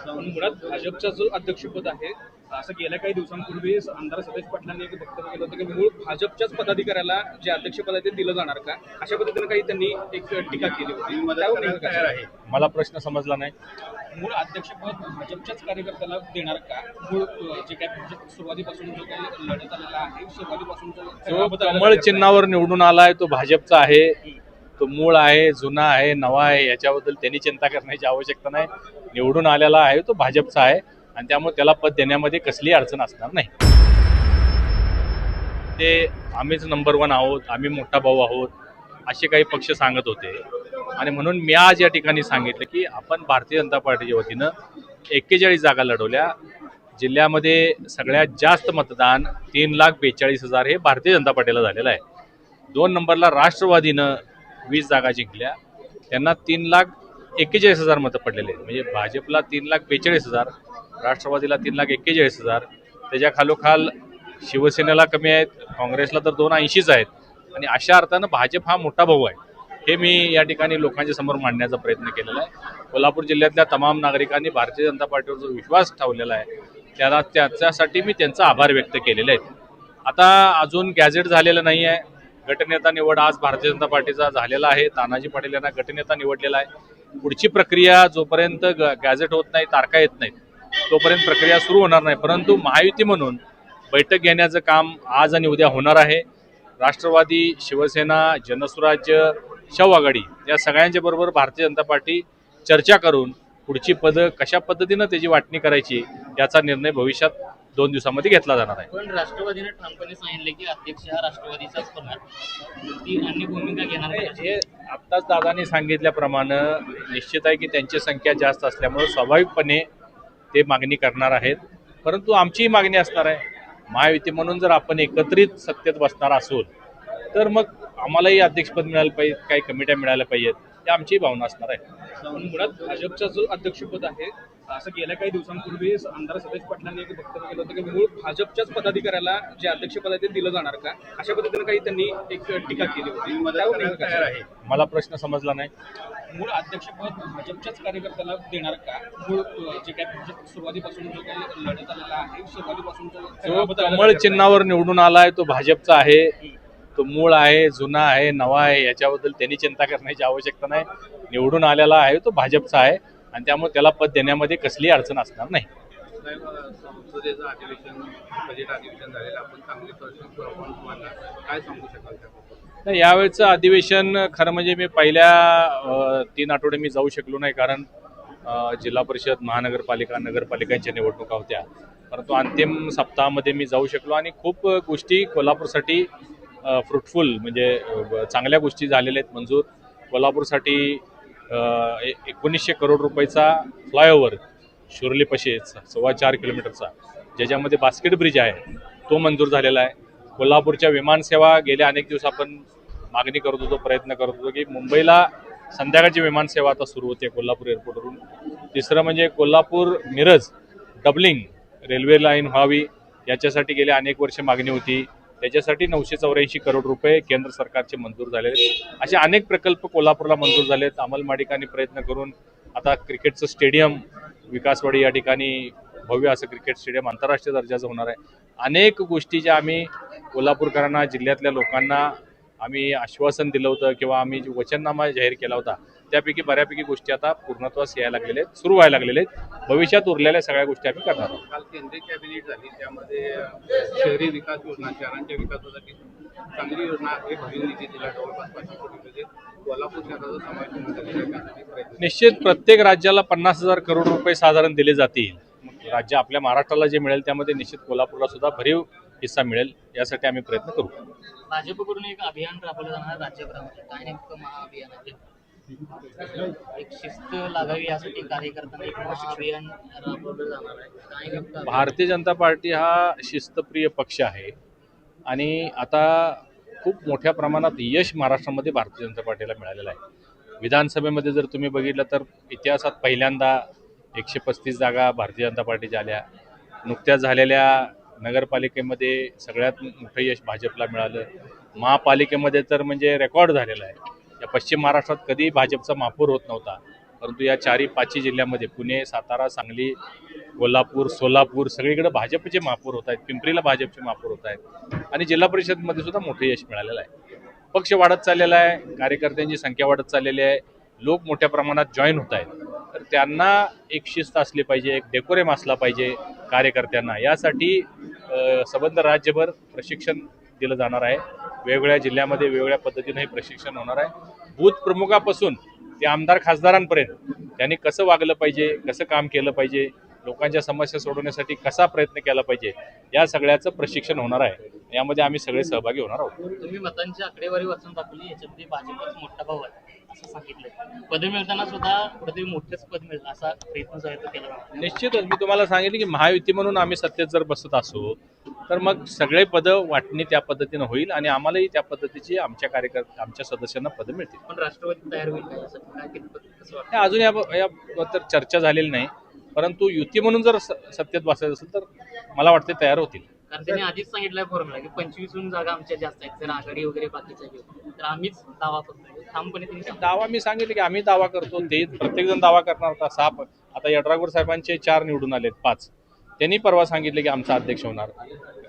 मुळात भाजपचा जो अध्यक्षपद आहे, असं गेल्या काही दिवसांपूर्वी आमदार सतेज पाटलांनी एक वक्तव्य केलं होतं की मूळ भाजपच्याच पदाधिकाऱ्याला जे अध्यक्षपद आहे ते दिलं जाणार का, अशा पद्धतीने काही त्यांनी एक टीका केली होती. त्यावर नेमकं काय आहे? मला प्रश्न समजला नाही. मूळ अध्यक्षपद भाजपच्याच कार्यकर्त्याला देणार का? मूळ जे काय सुरुवातीपासून जो काही लढत आलेला आहे, सुरुवातीपासून जो कमळ चिन्हावर निवडून आलाय तो भाजपचा आहे. तो मूळ आहे, जुना आहे, नवा आहे, याच्याबद्दल त्यांनी चिंता करण्याची आवश्यकता नाही. निवडून आलेला आहे तो भाजपचा आहे आणि त्यामुळे त्याला पद देण्यामध्ये कसलीही अडचण असणार नाही. ते आम्हीच नंबर 1 आहोत, आम्ही मोठा भाऊ आहोत, असे काही पक्ष सांगत होते आणि म्हणून मी आज या ठिकाणी सांगितलं की आपण भारतीय जनता पार्टीच्या वतीनं 41 जागा लढवल्या. जिल्ह्यामध्ये सगळ्यात जास्त मतदान 3,42,000 हे भारतीय जनता पार्टीला झालेलं आहे. 2 नंबरला राष्ट्रवादीनं 20 जागा जिंकल्या, त्यांना 3,41,000 मतं पडलेले आहेत. म्हणजे भाजपला 3,42,000, राष्ट्रवादीला 3,41,000, त्याच्या खालोखाल शिवसेनेला कमी आहेत, काँग्रेसला तर 280 आहेत आणि अशा अर्थानं भाजप हा मोठा भाऊ आहे हे मी या ठिकाणी लोकांच्या समोर मांडण्याचा प्रयत्न केलेला आहे. कोल्हापूर जिल्ह्यातल्या तमाम नागरिकांनी भारतीय जनता पार्टीवर जो विश्वास ठेवलेला आहे त्याच्यासाठी मी त्यांचा आभार व्यक्त केलेले आहेत. आता अजून गॅझेट झालेलं नाही आहे. गटनेता निवड आज भारतीय जनता पार्टीचा झालेला आहे. तानाजी पाटील यांना गटनेता निवडलेला आहे. पुढची प्रक्रिया जोपर्यंत गॅझेट होत नाही, तारखा येत नाहीत, तोपर्यंत प्रक्रिया सुरू होणार नाही. परंतु महायुती म्हणून बैठक घेण्याचं काम आज आणि उद्या होणार आहे. राष्ट्रवादी, शिवसेना, जनसुराज्य, शव आघाडी या सगळ्यांच्या बरोबर भारतीय जनता पार्टी चर्चा करून पुढची पदं कशा पद्धतीनं त्याची वाटणी करायची याचा निर्णय भविष्यात 2 दिवसामध्ये घेतला जाणार आहे. पण राष्ट्रवादीने ठामपणे सांगितले की अध्यक्ष हा राष्ट्रवादीचाच होणार, ती अन्य भूमिका घेणार नाही. हे आत्ताच दादांनी सांगितल्याप्रमाणे निश्चित आहे की त्यांची संख्या जास्त असल्यामुळे स्वाभाविकपणे ते मागणी करणार आहेत. परंतु आमचीही मागणी असणार आहे. महायुती म्हणून जर आपण एकत्रित सत्तेत बसणार असू तर मग आम्हालाही अध्यक्षपद मिळालं पाहिजे, काही कमिट्या मिळाल्या पाहिजेत, ही आमचीही भावना असणार आहे. मुळात भाजपचा जो अध्यक्षपद आहे, असं गेल्या काही दिवसांपूर्वी आमदार सतेज पाटलांनी एक वक्तव्य केलं होतं की मूळ भाजपच्याच पदाधिकाऱ्याला जे अध्यक्षपद आहे ते दिलं जाणार का, अशा पद्धतीने काही त्यांनी एक टीका केली होती. त्यावर नेमकं काय आहे? मला प्रश्न समजला नाही. मूळ अध्यक्षपद भाजपच्याच कार्यकर्त्याला देणार का? मूळ जे काय सुरुवातीपासून जो काही लढत आलेला आहे, सुरुवातीपासून जो कमळ चिन्हावर निवडून आलाय तो भाजपचा आहे. तो मूळ आहे, जुना आहे, नवा आहे, याच्याबद्दल त्यांनी चिंता करण्याची आवश्यकता नाही. निवडून आलेला आहे तो भाजपचा आहे आणि त्यामुळे त्याला पद देण्यामध्ये कसलीही अडचण असणार नाही. संसदेचं अधिवेशन, बजेट अधिवेशन झालेलं, आपण चांगली काय सांगू शकाल? यावेळेचं अधिवेशन खरं म्हणजे मी पहिल्या 3 आठवडे मी जाऊ शकलो नाही, कारण जिल्हा परिषद, महानगरपालिका, नगरपालिकांच्या निवडणुका होत्या. परंतु अंतिम सप्ताहामध्ये मी जाऊ शकलो आणि खूप गोष्टी कोल्हापूरसाठी फ्रुटफुल म्हणजे चांगल्या गोष्टी झालेल्या आहेत मंजूर. कोल्हापूरसाठी 1900 करोड रुपयाचा फ्लायओव्हर शुर्लीपाशी 4.25 किलोमीटरचा, ज्याच्यामध्ये बास्केट ब्रिज आहे, तो मंजूर झालेला आहे. कोल्हापूरच्या विमानसेवा गेल्या अनेक दिवस आपण मागणी करत होतो, प्रयत्न करत होतो की मुंबईला संध्याकाळची विमानसेवा आता सुरू होते कोल्हापूर एअरपोर्टवरून. तिसरं म्हणजे Kolhapur Miraj doubling railway line व्हावी, याच्यासाठी गेल्या अनेक वर्ष मागणी होती. त्याच्यासाठी 984 करोड रुपये केंद्र सरकारचे मंजूर झाले आहेत. असे अनेक प्रकल्प कोल्हापूरला मंजूर झाले आहेत. अंमलमाडिकांनी प्रयत्न करून आता क्रिकेटचं स्टेडियम विकासवाडी या ठिकाणी भव्य असं क्रिकेट स्टेडियम आंतरराष्ट्रीय दर्जाचं होणार आहे. अनेक गोष्टी ज्या आम्ही कोल्हापूरकरांना, जिल्ह्यातल्या लोकांना आम्ही आश्वासन दिलं होतं किंवा आम्ही वचननामा जाहीर केला होता, त्यापैकी बऱ्यापैकी गोष्टी आता पूर्णत्वास यायला लागलेल्या आहेत, सुरू व्हायला लागलेल्या आहेत. भविष्यात उरलेल्या सगळ्या गोष्टी आम्ही करणार आहोत. काल केंद्रीय कॅबिनेट झाली, त्यामध्ये शहरी विकास योजना, शहरांच्या विकासासाठी चांगली योजना आहे. भरीव निधी दिला, जवळपास 500 कोटी कोल्हापूर शहराचा समावेश निश्चित प्रत्येक राज्याला 50,000 करोड रुपये साधारण दिले जातील. राज्य आपल्या महाराष्ट्राला जे मिळेल त्यामध्ये निश्चित कोल्हापूरला सुद्धा भरीव हिस्सा मिळेल, यासाठी आम्ही प्रयत्न करू. भाजपकडून एक अभियान राबवलं जाणार राज्यभरामध्ये, काय नेमकं महाअभियान आहे? एक शिस्त लागावी यासाठी कार्यकर्त्यांना एक महाअभियान राबवलं जाणार आहे, काय नेमकं? भारतीय जनता पार्टी हा शिस्तप्रिय पक्ष आहे आणि आता खूप मोठ्या प्रमाणात यश महाराष्ट्रामध्ये भारतीय जनता पार्टीला मिळालेलं आहे. विधानसभेमध्ये जर तुम्ही बघितलं तर इतिहासात पहिल्यांदा 135 जागा भारतीय जनता पार्टीच्या आल्या. नुकत्याच झालेल्या नगरपालिकेमध्ये सगळ्यात मोठं यश भाजपला मिळालं. महापालिकेमध्ये तर म्हणजे रेकॉर्ड झालेला आहे. या पश्चिम महाराष्ट्रात कधी भाजपचा महापौर होत नव्हता परंतु या 4-5 जिल्ह्यामध्ये पुणे, सातारा, सांगली, कोल्हापूर, सोलापूर सगळीकडे भाजपचे महापौर होत आहेत, पिंपरीला भाजपचे महापौर होत आहेत आणि जिल्हा परिषदमध्ये सुद्धा मोठं यश मिळालेलं आहे. पक्ष वाढत चाललेला आहे, कार्यकर्त्यांची संख्या वाढत चाललेली आहे, लोक मोठ्या प्रमाणात जॉईन होत आहेत. तर त्यांना एक शिस्त असली पाहिजे, एक डेकोरेम असला पाहिजे कार्यकर्त्यांना. यासाठी संबंध राज्यभर प्रशिक्षण दिलं जाणार आहे. वेगवेगळ्या जिल्ह्यामध्ये वेगवेगळ्या पद्धतीनं हे प्रशिक्षण होणार आहे. बूथ प्रमुखापासून ते आमदार खासदारांपर्यंत त्यांनी कसं वागलं पाहिजे, कसं काम केलं पाहिजे, लोकांच्या समस्या सोडवण्यासाठी कसा प्रयत्न केला पाहिजे, या सगळ्याचं प्रशिक्षण होणार आहे. यामध्ये आम्ही सगळे सहभागी होणार आहोत. तुम्ही मतांची आकडेवारी वाचून दाखवली, याच्यामध्ये भाजपच मोठा भाऊ आहे असं सांगितलं. पद मिळताना सुद्धा कुठेतरी मोठेच पद मिळतं असा प्रयत्न जो आहे तो केला जातो. निश्चितच मी तुम्हाला सांगितलं की महायुती म्हणून आम्ही सत्तेत जर बसत असू तर मग सगळे पदं वाटणी त्या पद्धतीनं होईल आणि आम्हालाही त्या पद्धतीची आमच्या सदस्यांना पदं मिळतील. पण राष्ट्रवादी तयार होईल का यासाठी काय कितपत कसं वाटतं? हे अजून याबद्दल चर्चा झालेली नाही, परंतु युती म्हणून जर सत्तेत बसायचं असेल तर मला वाटते तयार होतील. कारण त्यांनी आधीच सांगितलंय फॉर्म्युला की 25 जागा आमच्या जास्त आहेत, जर आघाडी वगैरे बाकीच्या घेऊ तर आम्हीच दावा करतो. ठामपणे त्यांनी सांगितलं. दावा मी सांगितलं की आम्ही दावा करतो, ते प्रत्येक जण दावा करणार होता. 6 आता यड्रावकर साहेबांचे 4 निवडून आलेत, 5 त्यांनी परवा सांगितले की आमचा अध्यक्ष होणार.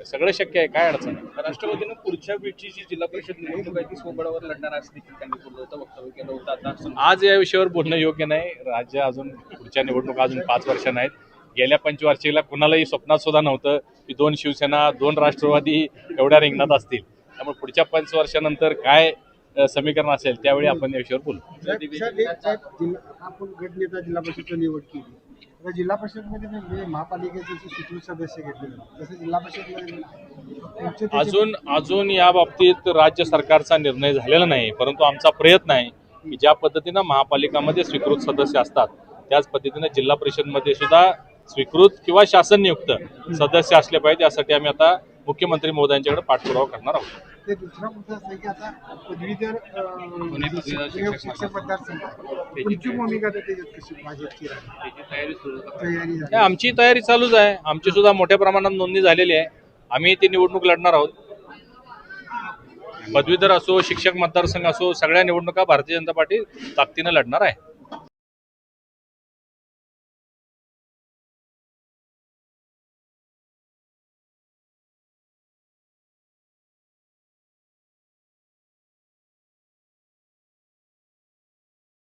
सगळं शक्य आहे, काय अडचण आहे. राष्ट्रवादीनं पुढच्या वेळची जी जिल्हा परिषद निवडणूक आहे ती स्वबळावर लढणार असं देखील त्यांनी बोललं होतं, वक्तव्य केलं होतं. आता आज या विषयावर बोलणं योग्य नाही. राज्य अजून पुढच्या निवडणुका अजून 5 वर्षांना आहेत. गेल्या पंचवार्षिकला कुणालाही स्वप्नात सुद्धा नव्हतं की 2 शिवसेना 2 राष्ट्रवादी एवढ्या रिंगणात असतील. त्यामुळे पुढच्या 5 वर्षानंतर काय समीकरण असेल त्यावेळी आपण या विषयावर बोलू. आपण गटनेता जिल्हा परिषदची निवड केली, आता जिल्हा परिषदमध्ये म्हणजे महापालिकेचे स्वीकृत सदस्य घेतले तसं जिल्हा परिषदमध्ये अजून या बाबतीत राज्य सरकारचा निर्णय झालेला नाही, परंतु आमचा प्रयत्न आहे की ज्या पद्धतीनं महापालिकामध्ये स्वीकृत सदस्य असतात त्याच पद्धतीनं जिल्हा परिषदमध्ये सुद्धा स्वीकृत किंवा शासन नियुक्त सदस्य असले पाहिजे. यासाठी आम्ही आता मुख्यमंत्री महोदयांच्याकडे पाठपुरावा करणार आहोत. ते दुसरा मुद्दा असं आहे की आता पदवीधर शिक्षक मतदारसंघ तुमची भूमिका तर त्याच्यात कशी भाजपची तयारी झाली? आमची तयारी चालूच आहे. आमची सुद्धा मोठ्या प्रमाणात नोंदणी झालेली आहे. आम्ही ती निवडणूक लढणार आहोत. पदवीधर असो, शिक्षक मतदारसंघ असो, सगळ्या निवडणुका भारतीय जनता पार्टी ताकदीनं लढणार आहे.